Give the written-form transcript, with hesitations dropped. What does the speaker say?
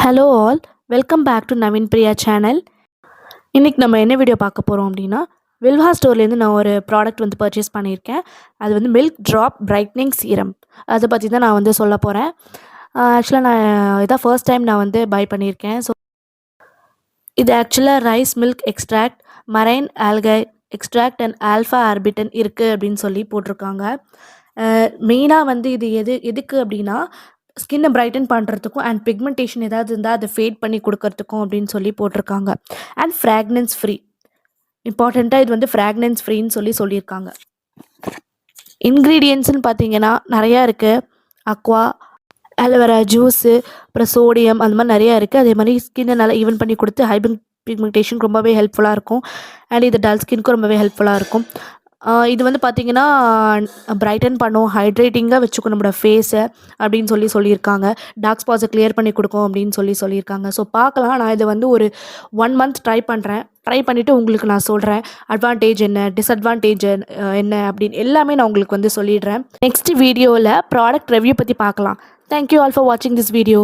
Hello all, welcome back to Naveen Priya channel. இன்றைக்கி நம்ம என்ன வீடியோ பார்க்க போகிறோம் அப்படின்னா, வில்வா ஸ்டோர்லேருந்து நான் ஒரு ப்ராடக்ட் வந்து பர்ச்சேஸ் பண்ணியிருக்கேன். அது வந்து மில்க் ட்ராப் பிரைட்னிங் சீரம். அதை பற்றி தான் நான் வந்து சொல்ல போகிறேன். ஆக்சுவலாக இதான் ஃபர்ஸ்ட் டைம் நான் வந்து பை பண்ணியிருக்கேன். ஸோ இது ஆக்சுவலாக rice milk extract, marine algae extract and alpha arbutin இருக்குது அப்படின்னு சொல்லி போட்டிருக்காங்க. மெயினாக வந்து இது எதுக்கு அப்படின்னா, ஸ்கின்னை பிரைட்டன் பண்ணுறதுக்கும் அண்ட் பிக்மெண்டேஷன் ஏதாவது இருந்தால் அதை ஃபேட் பண்ணி கொடுக்கறதுக்கும் அப்படின்னு சொல்லி போட்டிருக்காங்க. And fragrance free. இம்பார்ட்டண்ட்டாக இது வந்து ஃப்ராக்னன்ஸ் ஃப்ரீன்னு சொல்லியிருக்காங்க. இன்க்ரீடியன்ட்ஸ்னு பார்த்தீங்கன்னா நிறையா இருக்குது. அக்வா, ஆலோவேரா ஜூஸு, அப்புறம் சோடியம், அந்த மாதிரி நிறையா இருக்குது. அதே மாதிரி ஸ்கின்னை நல்லா ஈவன் பண்ணி கொடுத்து பிக்மெண்டேஷன் ரொம்பவே ஹெல்ப்ஃபுல்லாக இருக்கும். அண்ட் இது டல் ஸ்கின்க்கும் ரொம்பவே ஹெல்ப்ஃபுல்லாக இருக்கும். இது வந்து பார்த்திங்கன்னா பிரைட்டன் பண்ணும், ஹைட்ரேட்டிங்காக வச்சுக்கும் நம்மளோட ஃபேஸை அப்படின்னு சொல்லியிருக்காங்க. டார்க் ஸ்பாட்ஸை கிளியர் பண்ணி கொடுக்கும் அப்படின்னு சொல்லியிருக்காங்க. ஸோ பார்க்கலாம். நான் இதை வந்து ஒரு 1 மந்த் ட்ரை பண்ணிவிட்டு உங்களுக்கு நான் சொல்கிறேன் அட்வான்டேஜ் என்ன, டிஸ்அட்வான்டேஜ் என்ன அப்படின்னு எல்லாமே நான் உங்களுக்கு வந்து சொல்லிடுறேன். நெக்ஸ்ட் வீடியோவில் ப்ராடக்ட் ரிவ்யூ பற்றி பார்க்கலாம். தேங்க்யூ ஆல் ஃபார் வாட்சிங் திஸ் வீடியோ.